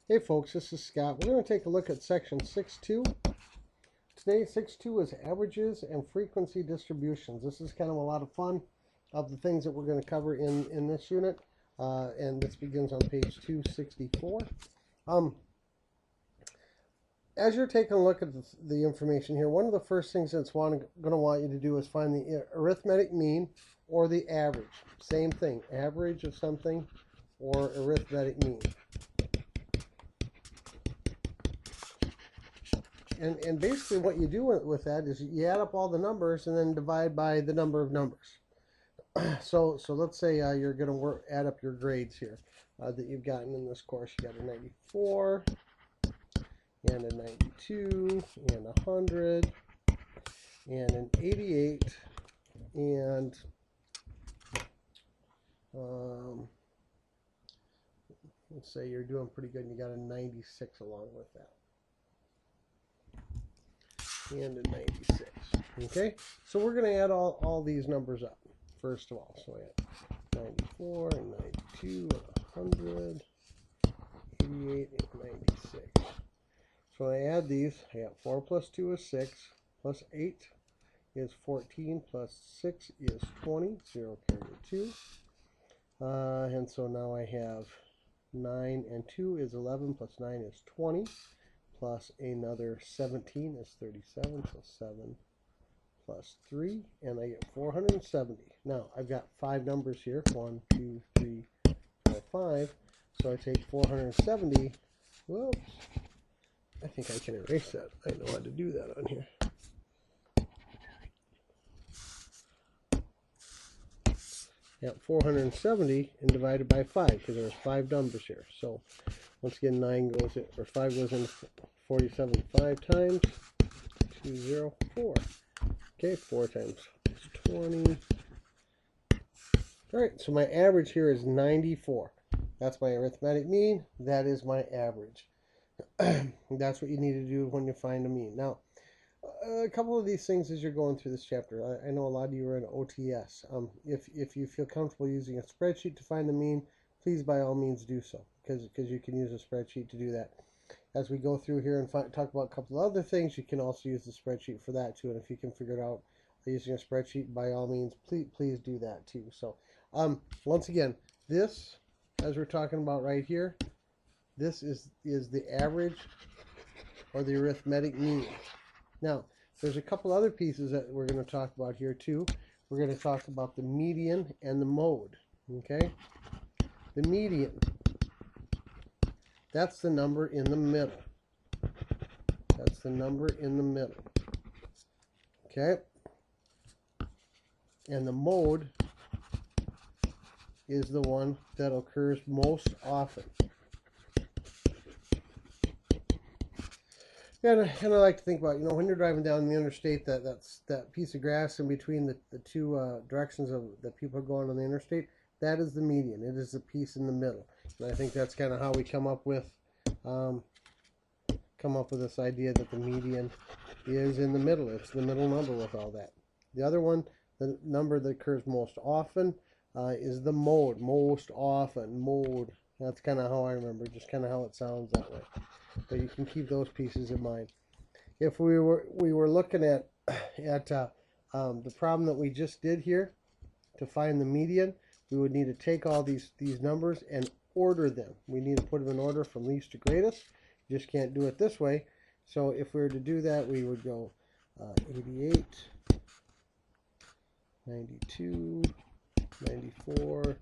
Hey folks, this is Scott. We're going to take a look at section 6.2. Today, 6.2 is averages and frequency distributions. This is kind of a lot of fun of the things that we're going to cover in this unit. And this begins on page 264. As you're taking a look at the information here, one of the first things that's going to want you to do is find the arithmetic mean or the average. Same thing, average of something or arithmetic mean. And basically what you do with that is you add up all the numbers and then divide by the number of numbers. So let's say you're going to add up your grades here that you've gotten in this course. You got a 94 and a 92 and 100 and an 88 and let's say you're doing pretty good and you got a 96 along with that. And a 96. Okay, so we're going to add all these numbers up first of all. So I had 94 and 92 and 100, 88 and 96. So when I add these, I got 4 plus 2 is 6, plus 8 is 14, plus 6 is 20, 0 carry 2. And so now I have 9 and 2 is 11, plus 9 is 20. Plus another 17 is 37, so 7 plus 3, and I get 470. Now, I've got 5 numbers here, 1, 2, 3, 4, 5, so I take 470, whoops, I think I can erase that. I know how to do that on here. Got 470 and divided by 5, because there's 5 numbers here, so once again, 5 goes in 47 5 times, 204. Okay, 4 times is 20. All right, so my average here is 94. That's my arithmetic mean. That is my average. That's what you need to do when you find a mean. Now, a couple of these things as you're going through this chapter. I know a lot of you are in OTS. If you feel comfortable using a spreadsheet to find the mean, please by all means do so, because you can use a spreadsheet to do that. As we go through here and talk about a couple of other things, you can also use the spreadsheet for that too. And if you can figure it out using a spreadsheet, by all means, please do that too. So once again, this, as we're talking about right here, this is the average or the arithmetic mean. Now, there's a couple other pieces that we're going to talk about here too. We're going to talk about the median and the mode. Okay. The median, that's the number in the middle. That's the number in the middle. Okay? And the mode is the one that occurs most often. And I like to think about, when you're driving down the interstate, that piece of grass in between the two directions that people are going on the interstate, that is the median. It is the piece in the middle. And I think that's kind of how we come up with this idea that the median is in the middle. It's the middle number with all that. The other one, the number that occurs most often, is the mode. Most often, mode. That's kind of how I remember, just kind of how it sounds that way. But you can keep those pieces in mind. If we were looking at the problem that we just did here to find the median, we would need to take all these numbers and order them. We need to put them in order from least to greatest. You just can't do it this way. So if we were to do that, we would go 88, 92, 94,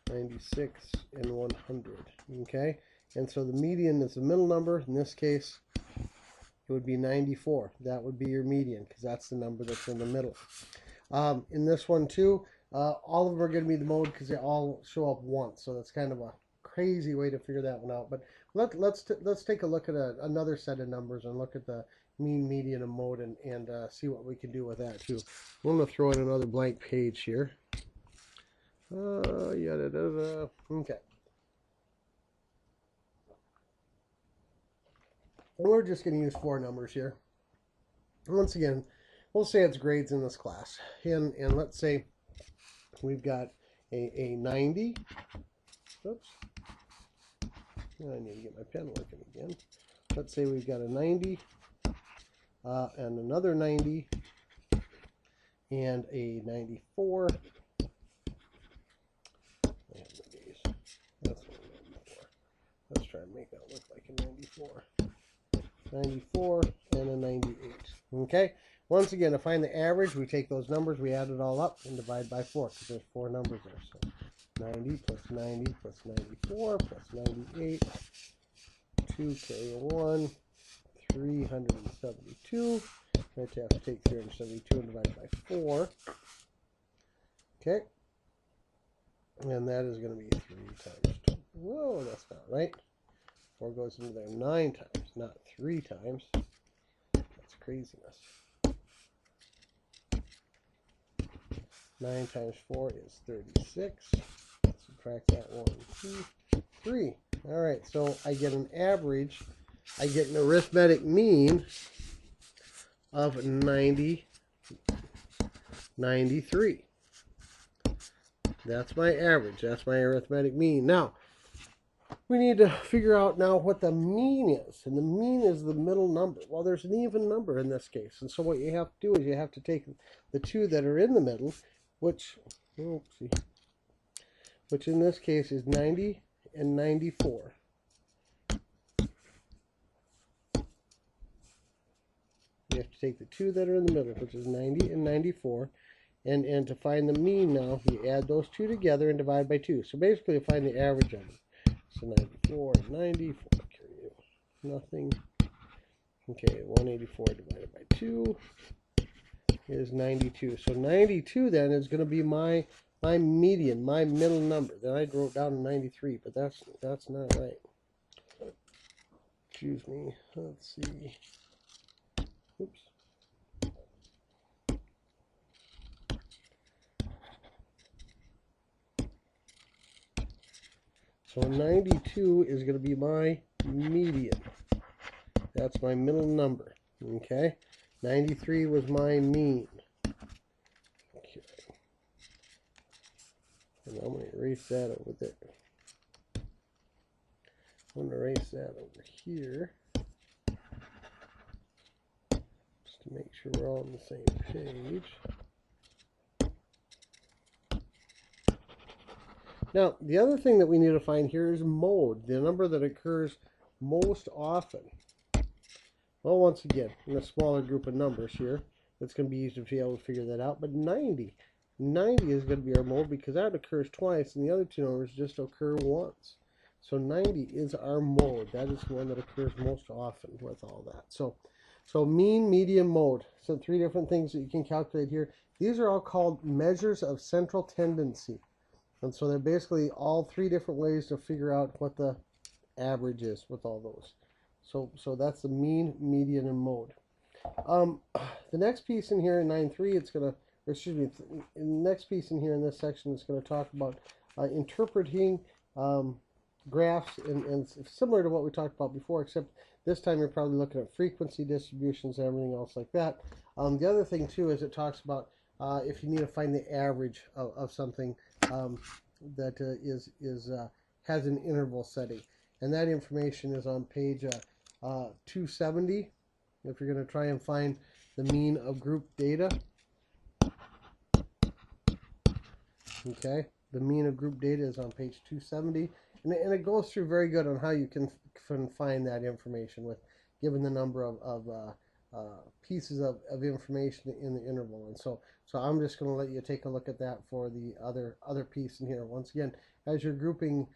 96, and 100. Okay? And so the median is the middle number. In this case, it would be 94. That would be your median, because that's the number that's in the middle. In this one too, all of them are going to be the mode because they all show up once. So that's kind of a crazy way to figure that one out. But let's take a look at another set of numbers and look at the mean, median, and mode and see what we can do with that too. I'm going to throw in another blank page here. Okay. And we're just going to use 4 numbers here. Once again, we'll say it's grades in this class. And let's say we've got a 90. Oops. I need to get my pen working again. Let's say we've got a 90 and another 90 and a 94. That's what I'm looking for. Let's try and make that look like a 94. 94 and a 98. Okay? Once again, to find the average, we take those numbers, we add it all up, and divide by 4, because there's 4 numbers there. So 90 plus 90 plus 94 plus 98, 2K1, 372. I have to take 372 and divide by 4. Okay? And that is going to be 3 times 2. Whoa, that's not right. 4 goes into there 9 times, not 3 times. That's craziness. 9 times 4 is 36. Subtract that 1, 2, 3. All right, so I get an average. I get an arithmetic mean of 93. That's my average. That's my arithmetic mean. Now, we need to figure out now what the mean is. And the mean is the middle number. Well, there's an even number in this case. And so what you have to do is you have to take the 2 that are in the middle, which in this case is 90 and 94. You have to take the 2 that are in the middle, which is 90 and 94. And to find the mean now, you add those 2 together and divide by 2. So basically you find the average of them. So 94 and 94, carry nothing. Okay, 184 divided by 2 is 92. So 92 then is going to be my median, my middle number. Then I wrote down 93, but that's not right. Excuse me. Let's see. Oops. So 92 is going to be my median. That's my middle number. Okay? 93 was my mean. Okay. And I'm going to erase that over there. I'm going to erase that over here. Just to make sure we're all on the same page. Now, the other thing that we need to find here is mode, the number that occurs most often. Well, once again, in a smaller group of numbers here, it's going to be easy to be able to figure that out. But 90 is going to be our mode because that occurs twice, and the other 2 numbers just occur once. So 90 is our mode. That is the one that occurs most often with all that. So mean, median, mode. So 3 different things that you can calculate here. These are all called measures of central tendency. And so they're basically all 3 different ways to figure out what the average is with all those. So that's the mean, median, and mode. The next piece in here in 9.3, it's going to, the next piece in here in this section is going to talk about interpreting graphs and similar to what we talked about before, except this time you're probably looking at frequency distributions and everything else like that. The other thing too is it talks about if you need to find the average of something that has an interval setting, and that information is on page 270. If you're going to try and find the mean of group data, okay, the mean of group data is on page 270, and it goes through very good on how you can find that information with given the number of pieces of information in the interval. And so I'm just going to let you take a look at that for the other piece in here. Once again, as you're grouping,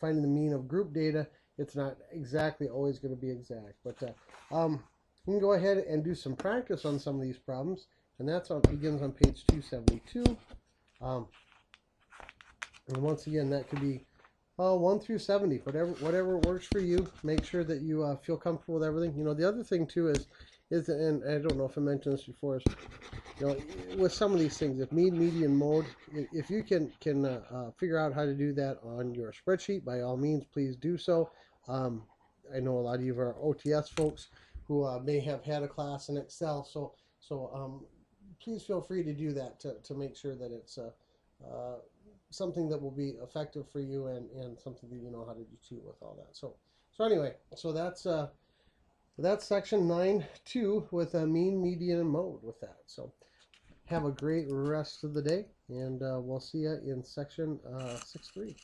finding the mean of group data, it's not exactly always going to be exact. But you can go ahead and do some practice on some of these problems, and begins on page 272. And once again, that could be 1 through 70, whatever works for you. Make sure that you feel comfortable with everything. You know, the other thing too is, and I don't know if I mentioned this before, is, you know, with some of these things, if mean, median, mode, if you can figure out how to do that on your spreadsheet, by all means, please do so. I know a lot of you are OTS folks who may have had a class in Excel, so please feel free to do that to make sure that it's something that will be effective for you, and something that you know how to do too with all that. So anyway, so that's section 9.2 with a mean, median, and mode with that. So have a great rest of the day, and we'll see you in section 6.3.